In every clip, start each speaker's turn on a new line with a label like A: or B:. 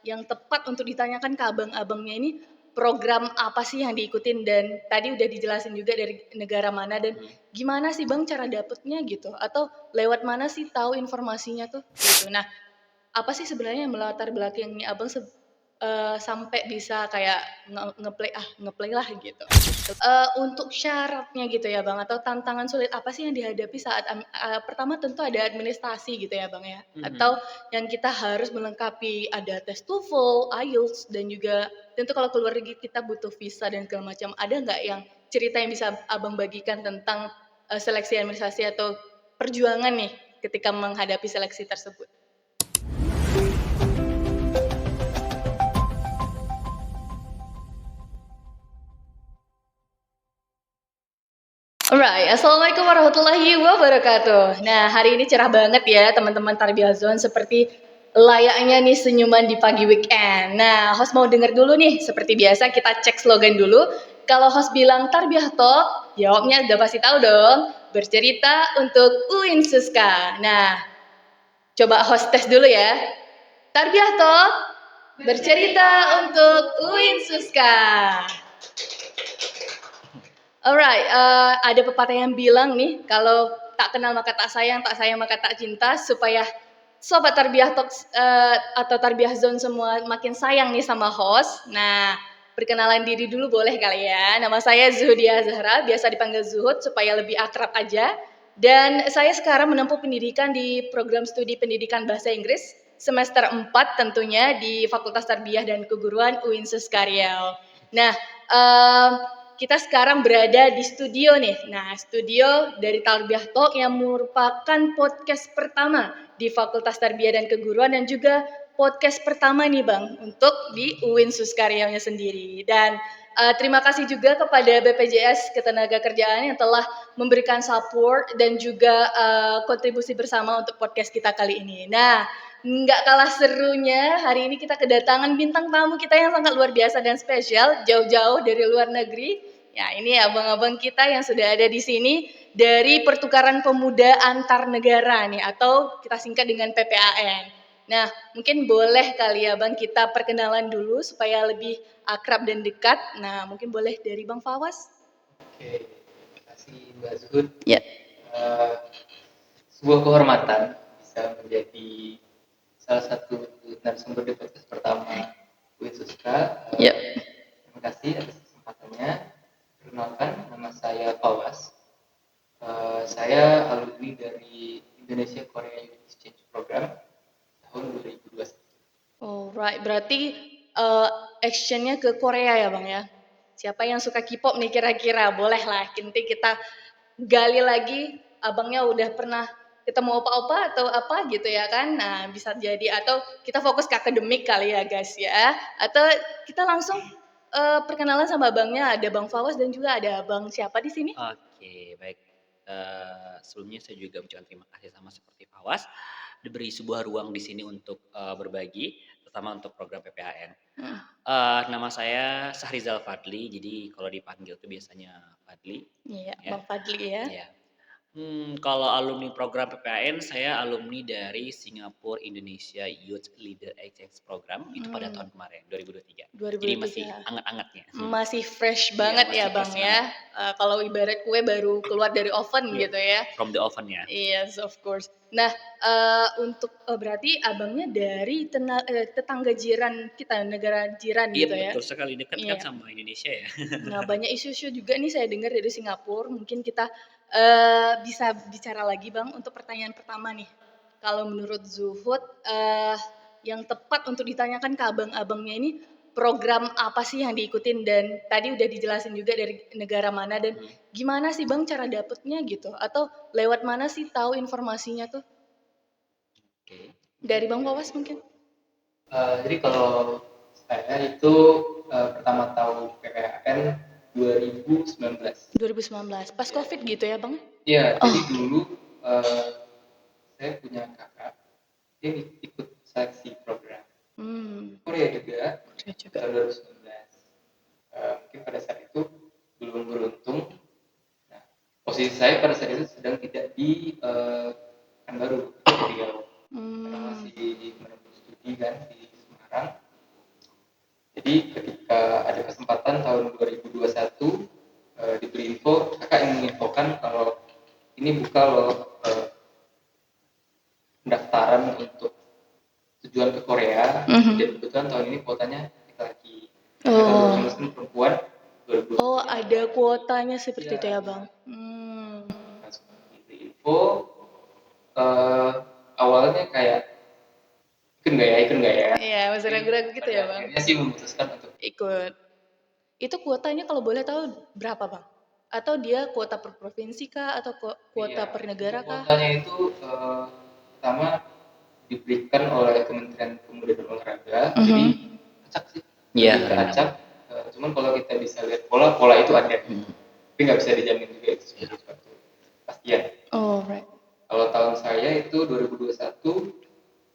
A: yang tepat untuk ditanyakan ke abang-abangnya ini, program apa sih yang diikutin dan tadi udah dijelasin juga dari negara mana dan gimana sih Bang cara dapetnya gitu? Atau lewat mana sih tahu informasinya tuh gitu. Nah, apa sih sebenarnya yang melatar belakangi Abang sampai bisa kayak ngeplay lah gitu. Untuk syaratnya gitu ya Bang atau tantangan sulit apa sih yang dihadapi saat pertama tentu ada administrasi gitu ya Bang ya, atau yang kita harus melengkapi ada tes TOEFL, IELTS dan juga tentu kalau keluar negeri kita butuh visa dan segala macam. Ada nggak yang cerita yang bisa Abang bagikan tentang, seleksi administrasi atau perjuangan nih ketika menghadapi seleksi tersebut? Alright, assalamualaikum warahmatullahi wabarakatuh. Nah, hari ini cerah banget ya teman-teman Tarbiyah Zone seperti layaknya nih senyuman di pagi weekend. Nah, host mau denger dulu nih, seperti biasa kita cek slogan dulu. Kalau host bilang Tarbiyah Talk, jawabnya udah pasti tahu dong. Bercerita untuk UIN Suska. Nah, coba host tes dulu ya. Tarbiyah Talk, bercerita untuk UIN Suska. Alright, ada pepatah yang bilang nih, kalau tak kenal maka tak sayang maka tak cinta, supaya sobat Tarbiyah Talks atau Tarbiyah Zone semua makin sayang nih sama host. Nah, perkenalan diri dulu boleh kali ya. Nama saya Zuhudia Zahra, biasa dipanggil Zuhud supaya lebih akrab aja. Dan saya sekarang menempuh pendidikan di program studi pendidikan bahasa Inggris semester 4 tentunya di Fakultas Tarbiyah dan Keguruan UIN Suskaryau. Nah, kita sekarang berada di studio nih. Nah, studio dari Tarbiyah Talk yang merupakan podcast pertama di Fakultas Tarbiyah dan Keguruan dan juga podcast pertama nih Bang untuk di UIN Suskaryaunya sendiri. Dan terima kasih juga kepada BPJS Ketenagakerjaan yang telah memberikan support dan juga kontribusi bersama untuk podcast kita kali ini. Nah, nggak kalah serunya, hari ini kita kedatangan bintang tamu kita yang sangat luar biasa dan spesial, jauh-jauh dari luar negeri. Ya, ini abang-abang kita yang sudah ada di sini dari Pertukaran Pemuda Antar Negara nih, atau kita singkat dengan PPAN. Nah, mungkin boleh kali ya Bang kita perkenalan dulu supaya lebih akrab dan dekat. Nah, mungkin boleh dari Bang Fawas.
B: Oke, terima kasih Mbak Zuhud.
A: Ya.
B: Sebuah kehormatan bisa menjadi salah satu narasumber di podcast pertama UIN Suska.
A: Ya.
B: Terima kasih atas kesempatannya. Perkenalkan, nama saya Fawas. Saya alumni dari Indonesia Korea Youth Exchange Program tahun 2021.
A: Alright, berarti actionnya ke Korea ya Bang ya? Siapa yang suka K-pop nih kira-kira? Boleh lah, nanti kita gali lagi, abangnya udah pernah ketemu opa-opa atau apa gitu ya kan? Nah, bisa jadi atau kita fokus ke akademik kali ya guys ya. Atau kita langsung perkenalan sama abangnya, ada Bang Fawas dan juga ada Bang siapa di sini?
C: Oke, baik. Sebelumnya saya juga ucapkan terima kasih sama seperti Fawas, diberi sebuah ruang di sini untuk berbagi, terutama untuk program PPAN. Nama saya Sahrizal Fadli, jadi kalau dipanggil tuh biasanya Fadli.
A: Iya,
C: Ya.
A: Bang Fadli ya.
C: Iya. Kalau alumni program PPAN, saya alumni dari Singapore Indonesia Youth Leader Exchange Program itu pada tahun kemarin 2023. Jadi masih
A: 2023.
C: anget-angetnya.
A: Masih fresh
C: Iya,
A: banget
C: masih
A: ya Bang
C: fresh
A: ya. Kalau ibarat kue baru keluar dari oven gitu ya.
C: From the oven ya.
A: Yes, of course. Nah, untuk berarti abangnya dari tetangga jiran kita, negara jiran
C: Iya
A: gitu ya?
C: betul sekali, dekat kan
A: Iya.
C: sama Indonesia ya.
A: Nah, banyak isu-isu juga nih saya dengar dari Singapura. Mungkin kita bisa bicara lagi Bang untuk pertanyaan pertama nih. Kalau menurut Zuhud, yang tepat untuk ditanyakan ke abang-abangnya ini, program apa sih yang diikutin dan tadi udah dijelasin juga dari negara mana dan gimana sih Bang cara dapetnya gitu? Atau lewat mana sih tahu informasinya tuh?
C: Oke.
A: Dari Bang Wawas mungkin?
B: Jadi kalau saya itu pertama tahu PPAN 2019.
A: 2019, pas COVID gitu ya Bang?
B: Iya, jadi dulu saya punya kakak, dia ikut seleksi program. Korea juga, tahun 2019. Mungkin pada saat itu belum beruntung. Nah, posisi saya pada saat itu sedang tidak di Pekanbaru, di Riau. Karena masih menempuh studi kan di Semarang. Jadi ketika ada kesempatan tahun 2021 diberi info, kakak ingin menginfokan kalau ini buka loh pendaftaran untuk tujuan ke Korea. Dan kebetulan tahun ini kuotanya laki-laki. Tahun 2019 perempuan. 2020
A: Oh, ada kuotanya seperti itu ya, Bang.
B: langsung diberi info. Awalnya kayak ikut nggak ya?
A: Iya, masih ragu-ragu gitu ya, Bang.
B: Akhirnya sih memutuskan untuk
A: ikut. Itu kuotanya kalau boleh tahu berapa, Bang? Atau dia kuota per provinsi kah atau kuota per negara kah?
B: Kuotanya itu pertama diberikan oleh Kementerian Pemuda dan Olahraga. Jadi acak sih.
C: Iya.
B: Acak. Cuman kalau kita bisa lihat pola itu ada. Tapi nggak bisa dijamin juga itu sebagai suatu kepastian.
A: Oh, right.
B: Kalau tahun saya itu 2021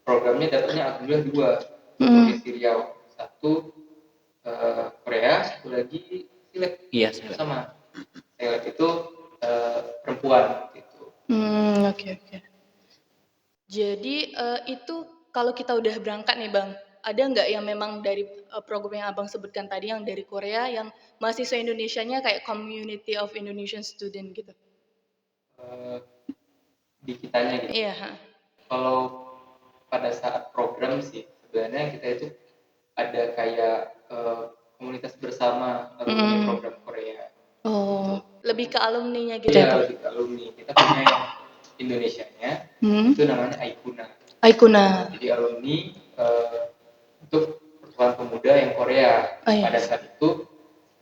B: programnya dapatnya alhamdulillah 2 provinsi Riau, 1 Korea, 1 lagi Silet.
C: Iya, Silet.
B: Sama Silet itu perempuan gitu.
A: Oke. Jadi itu kalau kita udah berangkat nih, Bang, ada nggak yang memang dari program yang Abang sebutkan tadi yang dari Korea yang mahasiswa Indonesianya kayak Community of Indonesian Student gitu?
B: Di kitanya gitu.
A: Iya.
B: Kalau pada saat program sih sebenarnya kita itu ada kayak komunitas bersama alumni program Korea.
A: Oh, lebih ke alumninya gitu
B: Iya,
A: ya?
B: lebih ke alumni. Kita punya yang Indonesianya, itu namanya Aikuna. Jadi alumni untuk pertukaran pemuda yang Korea. Pada saat itu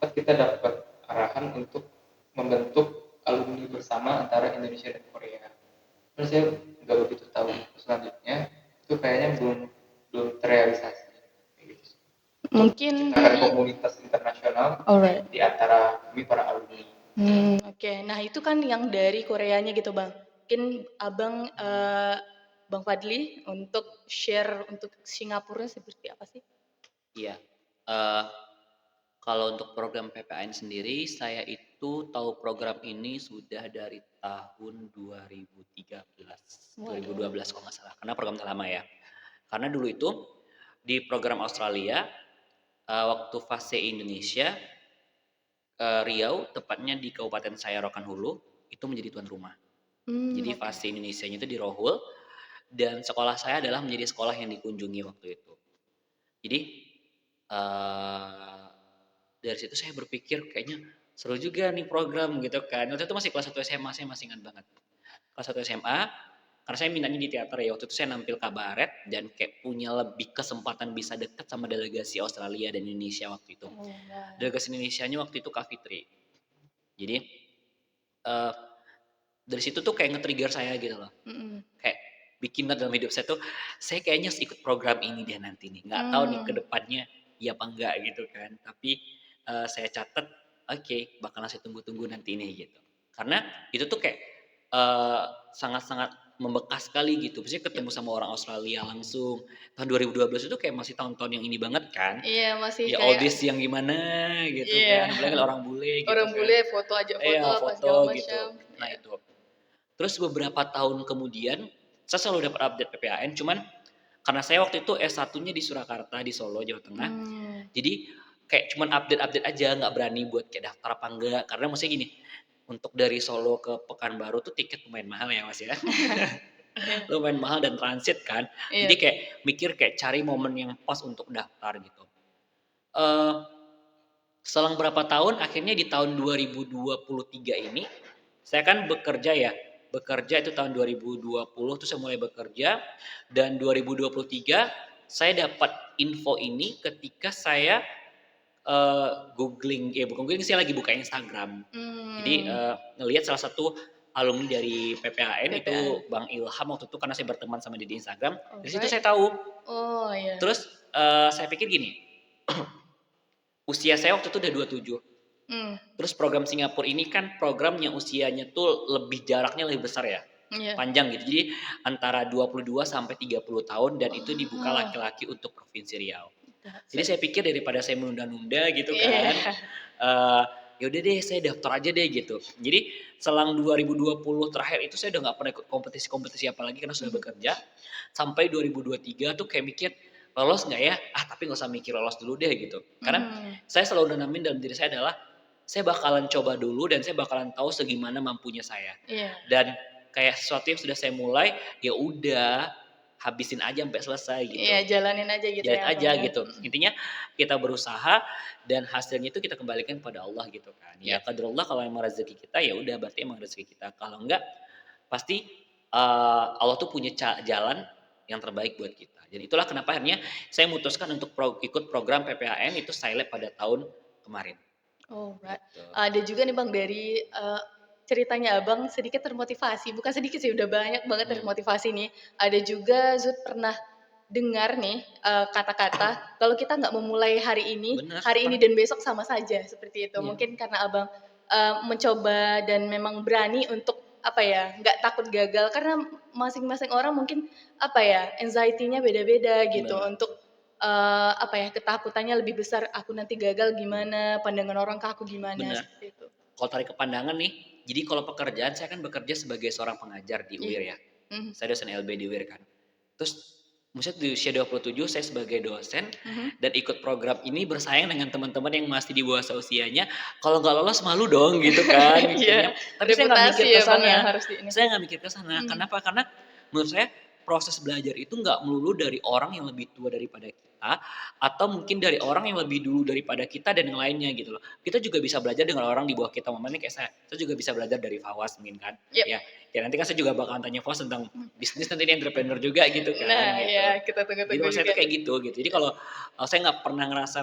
B: kita dapat arahan untuk membentuk alumni bersama antara Indonesia dan Korea. Terus saya nggak begitu tahu selanjutnya itu kayaknya belum terrealisasi. Gitu.
A: Mungkin
B: ada komunitas internasional di antara kami para alumni.
A: Oke. Nah itu kan yang dari Koreanya gitu, Bang. Mungkin Abang Bang Fadli untuk share untuk Singapura seperti apa sih?
C: Iya. Kalau untuk program PPAN sendiri, saya itu tahu program ini sudah dari tahun 2013, 2012 kalau nggak salah. Karena program lama ya. Karena dulu itu di program Australia, waktu fase Indonesia, Riau, tepatnya di Kabupaten saya Rokan Hulu, itu menjadi tuan rumah. Jadi fase Indonesianya itu di Rohul, dan sekolah saya adalah menjadi sekolah yang dikunjungi waktu itu. Jadi dari situ saya berpikir kayaknya seru juga nih program gitu kan. Waktu itu masih kelas 1 SMA, saya masih ingat banget. Kelas 1 SMA, karena saya minatnya di teater ya, waktu itu saya nampil kabaret dan kayak punya lebih kesempatan bisa dekat sama delegasi Australia dan Indonesia waktu itu. Delegasi Indonesianya waktu itu Kak Fitri. Jadi dari situ tuh kayak nge-trigger saya gitu loh. Kayak bikin dalam hidup saya tuh, saya kayaknya harus ikut program ini deh nanti nih. Nggak tahu nih ke depannya ya apa enggak gitu kan. Tapi saya catat, oke, bakalan saya tunggu-tunggu nanti ini gitu. Karena itu tuh kayak sangat-sangat membekas sekali gitu. Maksudnya ketemu sama orang Australia langsung. Tahun 2012 itu kayak masih tahun-tahun yang ini banget kan.
A: Iya, masih
C: ya
A: kayak
C: oldies yang gimana gitu kan. Apalagi orang bule gitu
A: orang
C: kan.
A: bule foto aja foto apa segala macam.
C: Gitu. Nah itu. Terus beberapa tahun kemudian, saya selalu dapat update PPAN, cuman karena saya waktu itu S1-nya di Surakarta, di Solo, Jawa Tengah. Jadi kayak cuman update-update aja, nggak berani buat kayak daftar apa enggak. Karena maksudnya gini, untuk dari Solo ke Pekanbaru tuh tiket lumayan mahal ya Mas ya. Lumayan mahal dan transit kan. Jadi kayak mikir kayak cari momen yang pas untuk daftar gitu. Selang berapa tahun, akhirnya di tahun 2023 ini, saya kan bekerja itu tahun 2020 tuh saya mulai bekerja, dan 2023 saya dapat info ini ketika saya googling, bukan googling, saya lagi buka Instagram. Jadi ngelihat salah satu alumni dari PPAN itu Bang Ilham waktu itu, karena saya berteman sama dia di Instagram. Dari situ saya tahu. Terus saya pikir gini, usia saya waktu itu udah 27. Terus program Singapura ini kan program yang usianya tuh jaraknya lebih besar ya. Panjang gitu. Jadi antara 22 sampai 30 tahun, dan itu dibuka laki-laki untuk Provinsi Riau. Jadi saya pikir daripada saya menunda-nunda gitu kan. Ya udah deh, saya daftar aja deh gitu. Jadi selang 2020 terakhir itu saya udah nggak pernah ikut kompetisi apa lagi karena sudah bekerja. Sampai 2023 tuh kayak mikir, lolos nggak ya? Tapi nggak usah mikir lolos dulu deh gitu. Karena saya selalu nanamin dalam diri saya adalah saya bakalan coba dulu dan saya bakalan tahu segimana mampunya saya. Dan kayak sesuatu yang sudah saya mulai, ya udah habisin aja sampai selesai gitu.
A: Iya, jalanin aja gitu
C: Jalan
A: ya.
C: aja gitu. Intinya kita berusaha dan hasilnya itu kita kembalikan pada Allah gitu kan. Ya qadarullah kalau emang rezeki kita ya udah berarti emang rezeki kita. Kalau enggak pasti Allah tuh punya jalan yang terbaik buat kita. Jadi itulah kenapa akhirnya saya memutuskan untuk ikut program PPAN itu Silab pada tahun kemarin.
A: Oh, right. Ada juga nih Bang dari ceritanya Abang sedikit termotivasi, bukan sedikit sih udah banyak banget termotivasi nih. Ada juga Zud pernah dengar nih kata-kata kalau kita nggak memulai hari ini dan besok sama saja seperti itu. Mungkin karena Abang mencoba dan memang berani untuk nggak takut gagal karena masing-masing orang mungkin anxiety-nya beda-beda gitu untuk ketakutannya lebih besar aku nanti gagal gimana, pandangan orang ke aku gimana seperti itu.
C: Kalau tarik ke pandangan nih, jadi kalau pekerjaan saya kan bekerja sebagai seorang pengajar di UIR ya. Saya dosen LB di UIR kan. Terus maksudnya di usia 27 saya sebagai dosen dan ikut program ini bersaing dengan teman-teman yang masih di bawah usianya. Kalau nggak lolos malu dong gitu kan. Tapi saya nggak mikir ke sana. Saya nggak mikir ke sana. Kenapa? Karena menurut saya proses belajar itu nggak melulu dari orang yang lebih tua daripada kita atau mungkin dari orang yang lebih dulu daripada kita dan yang lainnya gitu loh. Kita juga bisa belajar dengan orang di bawah kita. Momennya kayak saya juga bisa belajar dari Fawas mungkin kan. Ya nanti kan saya juga bakal tanya Fawas tentang bisnis nanti dia entrepreneur juga gitu kan.
A: Nah, gitu. Kita tunggu-tunggu.
C: Jadi maksudnya itu kayak gitu. Jadi kalau saya nggak pernah ngerasa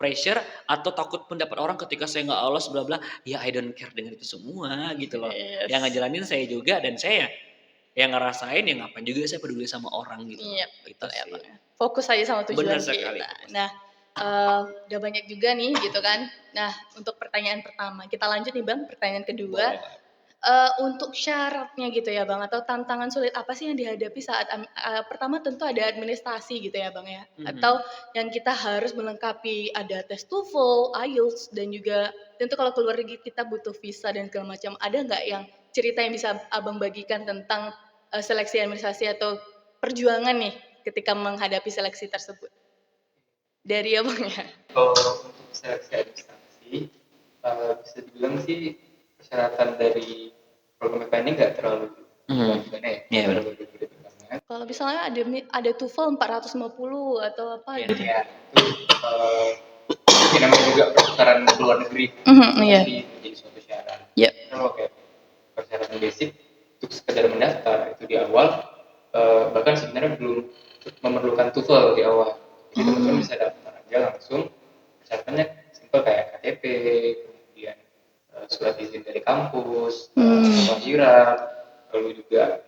C: pressure atau takut pendapat orang ketika saya nggak lolos bla bla, ya I don't care dengan itu semua gitu loh. Yang ngejalanin saya juga dan saya yang ngerasain yang ngapain juga saya peduli sama orang gitu.
A: Iya, betul ya Bang. Fokus aja sama tujuan kita. Nah, udah banyak juga nih gitu kan. Nah, untuk pertanyaan pertama, kita lanjut nih Bang, pertanyaan kedua. Untuk syaratnya gitu ya Bang, atau tantangan sulit apa sih yang dihadapi saat pertama tentu ada administrasi gitu ya Bang ya, atau yang kita harus melengkapi ada tes TOEFL, IELTS dan juga tentu kalau keluar negeri kita butuh visa dan segala macam. Ada nggak yang cerita yang bisa Abang bagikan tentang seleksi administrasi atau perjuangan nih ketika menghadapi seleksi tersebut? Dari Abang ya.
B: Kalau untuk seleksi administrasi bisa dibilang sih persyaratan dari program PPAN ini nggak terlalu gimana ya?
A: Kalau misalnya ada TOEFL 450 atau apa gitu.
B: Ya, itu namanya juga pertukaran ke luar negeri. Jadi menjadi suatu syarat. Kalau kayak persyaratan basic untuk sekedar mendaftar itu di awal bahkan sebenarnya belum memerlukan TOEFL di awal. Jadi teman-teman bisa daftar aja langsung. Persyaratannya simpel kayak KTP, kemudian surat izin dari kampus, kelahiran, lalu juga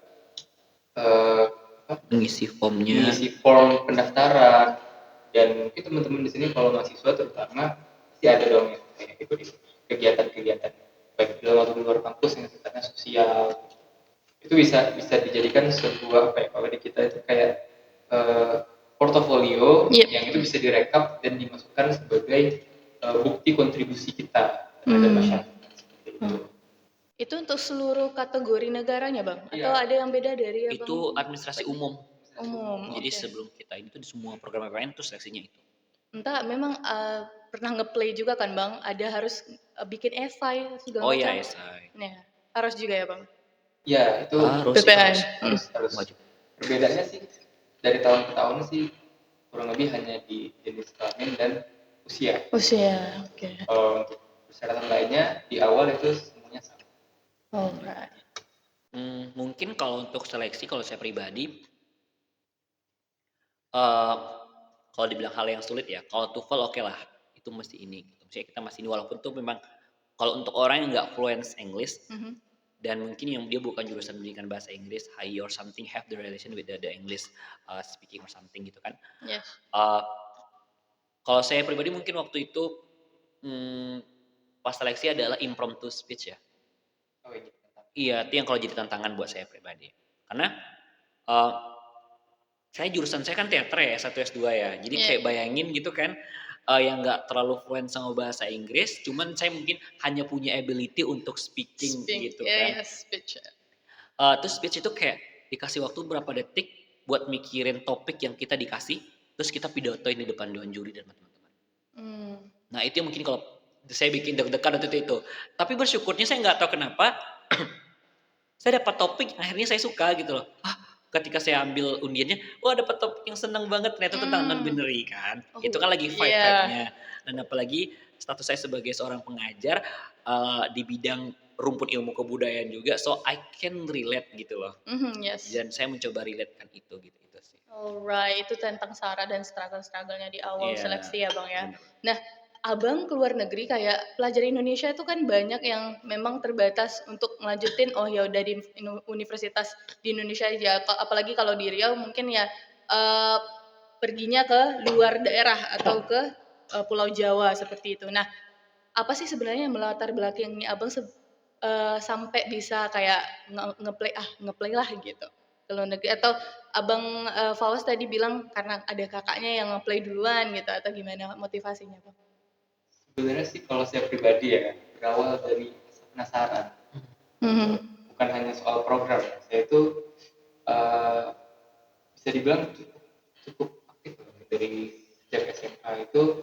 C: mengisi form
B: pendaftaran. Dan mungkin teman-teman di sini kalau mahasiswa terutama pasti ada dong yang kayak ikut kegiatan-kegiatan baik di dalam atau di luar kampus yang sifatnya sosial. Itu bisa dijadikan sebuah kalau di kita itu kayak portofolio yang itu bisa direkap dan dimasukkan sebagai bukti kontribusi kita terhadap masyarakat.
A: Itu untuk seluruh kategori negaranya Bang? Atau ada yang beda dari Abang?
C: Itu administrasi umum. Jadi
A: okay.
C: Sebelum kita ini tuh di semua program PPAN tuh seleksinya itu.
A: Entah memang pernah nge-play juga kan Bang? Ada harus bikin esai segala macam.
C: Esai.
A: Nah, harus juga ya Bang?
B: Ya, itu
A: PPAN.
B: Harus. Perbedaannya sih dari tahun ke tahun sih kurang lebih hanya di jenis kelamin dan usia.
A: Usia, oke.
B: Untuk persyaratan lainnya di awal itu semuanya sama.
A: Alright.
C: Mungkin kalau untuk seleksi kalau saya pribadi kalau dibilang hal yang sulit ya, kalau TOEFL oke lah, itu mesti ini. Maksudnya kita masih ini walaupun tuh memang kalau untuk orang yang nggak fluent English dan mungkin yang dia bukan jurusan pendidikan bahasa Inggris, high or something have the relation with the English speaking or something gitu kan.
A: Yes.
C: Kalau saya pribadi mungkin waktu itu pas seleksi adalah impromptu speech ya.
B: Oh iya.
C: Iya, itu yang kalau jadi tantangan buat saya pribadi. Karena jurusan saya kan teater ya, S1 S2 ya. Jadi kayak bayangin gitu kan, yang nggak terlalu fluent sama bahasa Inggris, cuman saya mungkin hanya punya ability untuk speaking gitu kan.
A: Speech.
C: Terus speech itu kayak dikasih waktu berapa detik buat mikirin topik yang kita dikasih, terus kita pidatoin di depan dewan juri dan teman-teman. Nah itu yang mungkin kalau saya bikin deg-degan waktu itu. Tapi bersyukurnya saya nggak tahu kenapa saya dapat topik akhirnya saya suka gitu loh. Ketika saya ambil undiannya, wah dapat topik yang senang banget ternyata tentang non-binary kan. Itu kan lagi vibe-nya. Dan apalagi status saya sebagai seorang pengajar di bidang rumpun ilmu kebudayaan juga, so I can relate gitu loh.
A: Yes.
C: Dan saya mencoba relatekan itu gitu sih.
A: Alright, itu tentang Sarah dan struggle-nya di awal seleksi ya Bang ya.
C: Benar.
A: Nah, Abang keluar negeri kayak pelajar Indonesia itu kan banyak yang memang terbatas untuk melanjutin ya udah di universitas di Indonesia aja. Apalagi kalau di Riau mungkin ya perginya ke luar daerah atau ke Pulau Jawa seperti itu. Nah, apa sih sebenarnya yang melatar belakangnya Abang sampai bisa kayak ngeplay lah gitu ke luar negeri, atau Abang Fawas tadi bilang karena ada kakaknya yang ngeplay duluan gitu, atau gimana motivasinya Bang?
B: Sebenarnya sih kalau saya pribadi ya berawal dari penasaran, bukan hanya soal program. Saya itu bisa dibilang cukup aktif dari sejak SMA itu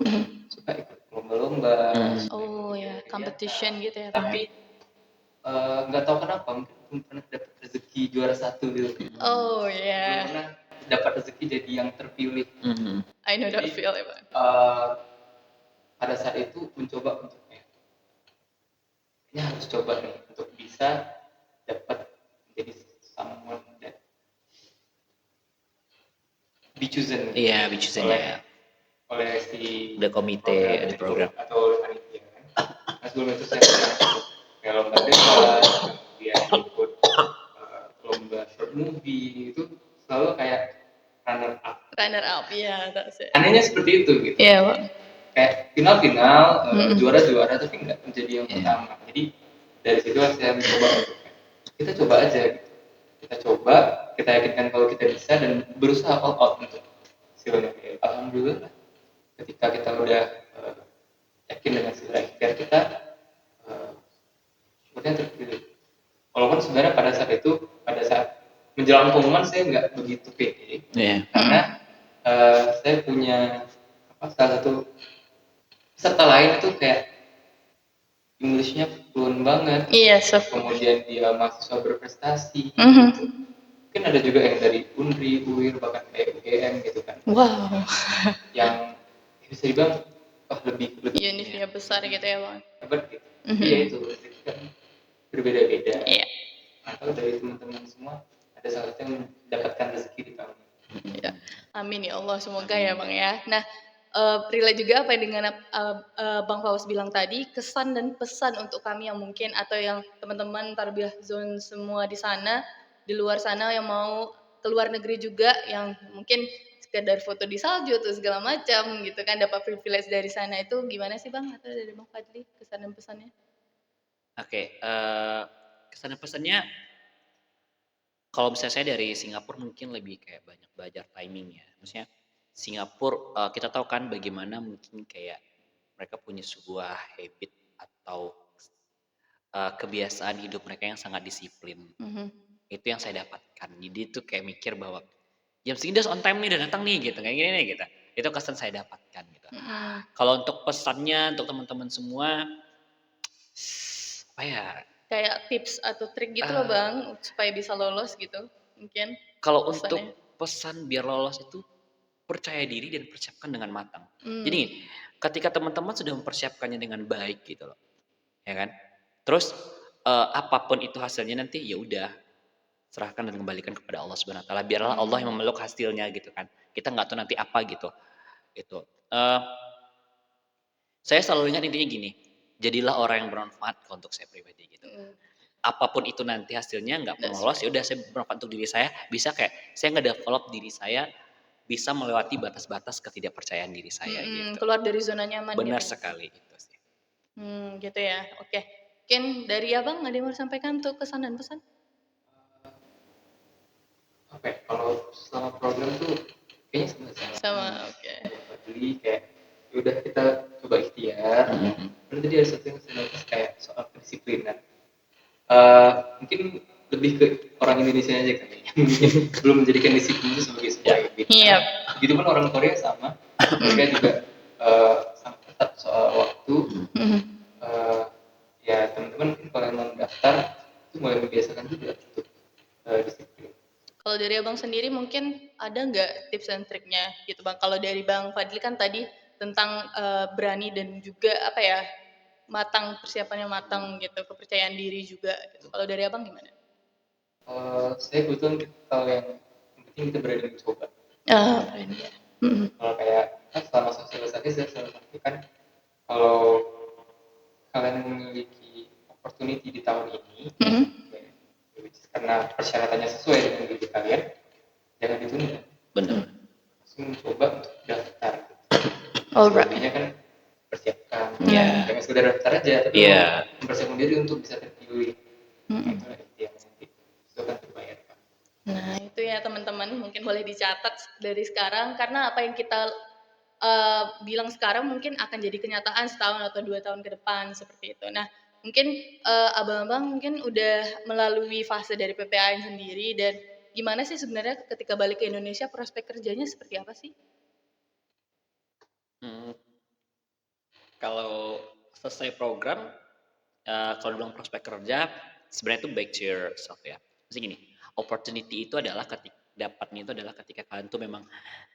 B: suka ikut lomba-lomba.
A: Competition gitu ya.
B: Tapi nggak tahu kenapa belum pernah dapat rezeki juara 1 gitu. Belum pernah dapat rezeki jadi yang terpilih.
A: I know that feel ya Bang.
B: Pada saat itu mencoba untuk harus coba nih untuk bisa dapat menjadi someone that be chosen.
C: Iya, be chosen
B: oleh si
C: the komite di program
B: atau panitia kan. Nah sebelum itu saya kayak lomba debat, kemudian ikut lomba short movie, itu selalu kayak runner up
A: ya. That's it.
B: Anehnya seperti itu gitu.
A: Iya Bang.
B: Kayak final juara-juara tapi nggak menjadi yang pertama. Jadi dari situ saya mencoba untuk kita coba aja gitu. Kita yakinkan kalau kita bisa dan berusaha all out untuk hasilnya. Alhamdulillah ketika kita udah yakin dengan hasil ikhtiar kita, kemudian terpilih. Walaupun sebenarnya pada saat menjelang pengumuman saya nggak begitu pede, karena saya punya salah satu peserta lain itu kayak English-nya fluent banget. Kemudian dia mahasiswa berprestasi. Gitu. Mungkin ada juga yang dari Unri, UIR, bahkan kayak UGM gitu kan.
A: Wow.
B: Yang bisa dibilang lebih
A: univnya besar gitu ya Bang.
B: Hebat gitu. Iya itu rezeki kan berbeda-beda. Atau dari teman-teman semua ada salah satu yang mendapatkan rezeki di tahun ini.
A: Amin ya Allah, semoga ya Bang ya. Nah, relate juga apa yang dengan Bang Fawas bilang tadi, kesan dan pesan untuk kami yang mungkin atau yang teman-teman Tarbiyah Zone semua di sana, di luar sana yang mau keluar negeri juga, yang mungkin sekedar foto di salju atau segala macam gitu kan, dapat privilege dari sana, itu gimana sih Bang? Atau dari Bang Fadli kesan dan pesannya?
C: Oke, kesan dan pesannya kalau misalnya saya dari Singapura mungkin lebih kayak banyak belajar timing ya. Maksudnya Singapura kita tahu kan bagaimana mungkin kayak mereka punya sebuah habit atau kebiasaan hidup mereka yang sangat disiplin. Itu yang saya dapatkan. Jadi itu kayak mikir bahwa jam segini udah on time nih, udah datang nih gitu, kayak gini nih gitu. Itu kesan saya dapatkan gitu. Kalau untuk pesannya untuk teman-teman semua, apa ya?
A: Kayak tips atau trik gitu loh Bang, supaya bisa lolos gitu mungkin.
C: Kalau untuk pesan biar lolos itu percaya diri dan persiapkan dengan matang. Jadi ketika teman-teman sudah mempersiapkannya dengan baik gitu loh, ya kan? Terus apapun itu hasilnya nanti ya udah serahkan dan kembalikan kepada Allah Subhanahu Wa Taala. Biarlah Allah yang memeluk hasilnya gitu kan. Kita nggak tahu nanti apa gitu. Itu. Saya selalu ingat intinya gini. Jadilah orang yang bermanfaat untuk saya pribadi gitu. Apapun itu nanti hasilnya nggak pun lolos, ya udah saya bermanfaat untuk diri saya. Bisa kayak saya nge-develop diri saya bisa melewati batas-batas ketidakpercayaan diri saya gitu.
A: Keluar dari zona nyaman.
C: Benar gitu. Sekali itu sih.
A: Gitu ya. Oke. Mungkin dari Abang ada yang mau disampaikan untuk kesan dan pesan?
B: Kalau selama program tuh kayaknya sama. Oke. Jadi kayak udah kita coba ikhtiar. Lalu tadi ada satu yang saya notice kayak soal kedisiplinan. Mungkin lebih ke orang Indonesia aja kayaknya. Belum menjadikan disiplin itu sebagai sebuah habit. Begitupun orang Korea sama, mereka juga sangat ketat soal waktu. Ya teman-teman mungkin kalau yang mau daftar itu mulai membiasakan juga untuk disiplin.
A: Kalau dari abang sendiri mungkin ada nggak tips and triknya gitu bang? Kalau dari bang Fadli kan tadi tentang berani dan juga apa ya, persiapannya matang gitu, kepercayaan diri juga gitu. Kalau dari abang gimana?
B: Saya kebetulan kalau yang penting kita berani mencoba.
A: Berani ya.
B: Kalau kayak kan selama sosialisasi saya selalu sampaikan kalau kalian memiliki opportunity di tahun ini, karena persyaratannya sesuai dengan diri kalian, jangan ditunda.
C: Benar.
B: Langsung mencoba untuk daftar.
A: Alright.
B: Sebelumnya kan persiapkan,
C: Jangan
B: sekedar daftar aja, tapi mempersiapkan diri untuk bisa terpilih. Itu yang nanti itu akan terbayarkan.
A: Nah itu ya teman-teman, mungkin boleh dicatat dari sekarang, karena apa yang kita bilang sekarang mungkin akan jadi kenyataan setahun atau 2 tahun ke depan seperti itu. Nah mungkin abang-abang mungkin udah melalui fase dari PPAN sendiri, dan gimana sih sebenarnya ketika balik ke Indonesia prospek kerjanya seperti apa sih?
C: Kalau selesai program, kalau bilang prospek kerja, sebenarnya itu back to yourself ya. Maksudnya gini, opportunity itu adalah dapatnya itu adalah ketika kalian tuh memang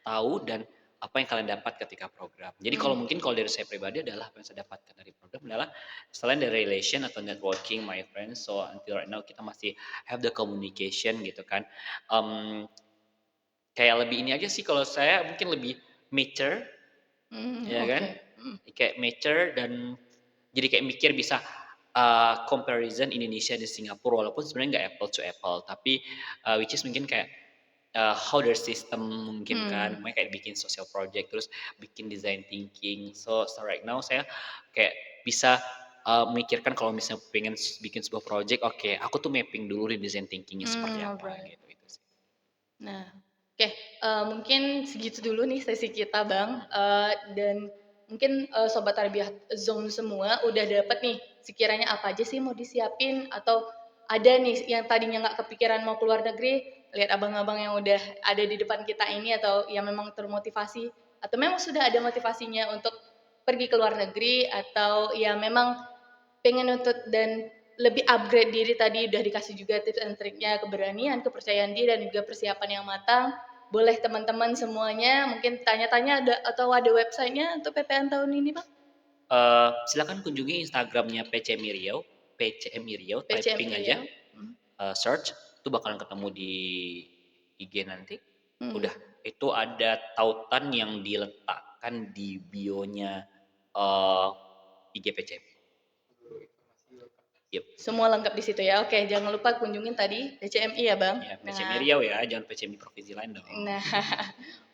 C: tahu dan apa yang kalian dapat ketika program. Jadi kalau mungkin kalau dari saya pribadi adalah apa yang saya dapatkan dari program adalah selain dari relation atau networking my friends, so until right now kita masih have the communication gitu kan. Kayak lebih ini aja sih kalau saya mungkin lebih mature, ya kan? Kayak mature dan jadi kayak mikir bisa comparison Indonesia dan Singapura, walaupun sebenarnya nggak apple to apple, tapi which is mungkin kayak how their system mungkin kan, mereka kayak bikin social project terus bikin design thinking. So right now saya kayak bisa memikirkan kalau misalnya pengen bikin sebuah project, oke, aku tuh mapping dulu di design thinkingnya seperti apa gitu itu sih.
A: Nah, oke, mungkin segitu dulu nih sesi kita bang, dan mungkin sobat tarbiyah zone semua udah dapat nih sekiranya apa aja sih mau disiapin, atau ada nih yang tadinya nggak kepikiran mau keluar negeri, lihat abang-abang yang udah ada di depan kita ini, atau yang memang termotivasi atau memang sudah ada motivasinya untuk pergi ke luar negeri, atau ya memang pengen nuntut dan lebih upgrade diri. Tadi udah dikasih juga tips and triknya, keberanian, kepercayaan diri, dan juga persiapan yang matang. Boleh teman-teman semuanya mungkin tanya-tanya atau ada websitenya untuk PPN tahun ini bang?
C: Silakan kunjungi Instagramnya PCMI Riau, typing aja, search, itu bakalan ketemu di IG nanti. Udah, itu ada tautan yang diletakkan di bionya IG PCMI. Yep.
A: Semua lengkap di situ ya. Oke, jangan lupa kunjungin tadi PCMI ya bang.
C: Ya, PCMI Riau ya, jangan PCMI provinsi lain dong.
A: Nah,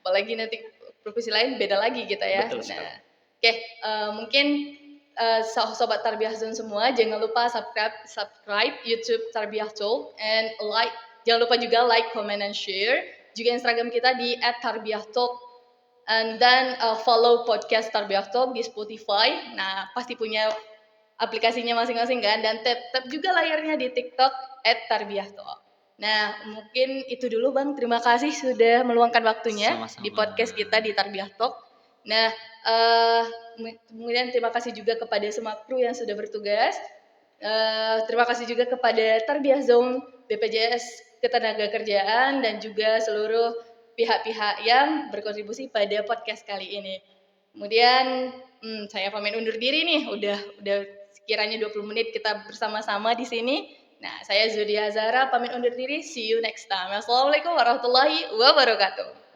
A: apalagi nanti provinsi lain beda lagi kita ya.
C: Betul sekali.
A: Nah, oke, mungkin sobat Tarbiyah Zone semua jangan lupa subscribe YouTube Tarbiyah Talk, and like, jangan lupa juga like, comment, and share. Juga Instagram kita di @tarbiyahtalk, and then follow podcast Tarbiyah Talk di Spotify. Nah, pasti punya aplikasinya masing-masing kan, dan tap juga layarnya di TikTok @tarbiyahtalk. Nah, mungkin itu dulu bang. Terima kasih sudah meluangkan waktunya
C: Sama-sama.
A: di podcast kita di Tarbiyah Talk. Nah, kemudian terima kasih juga kepada semua kru yang sudah bertugas. Terima kasih juga kepada Tarbiyah Zone, BPJS Ketenagakerjaan, dan juga seluruh pihak-pihak yang berkontribusi pada podcast kali ini. Kemudian saya pamit undur diri nih. Udah sekiranya 20 menit kita bersama-sama di sini. Nah, saya Zudia Zahra pamit undur diri. See you next time. Assalamualaikum warahmatullahi wabarakatuh.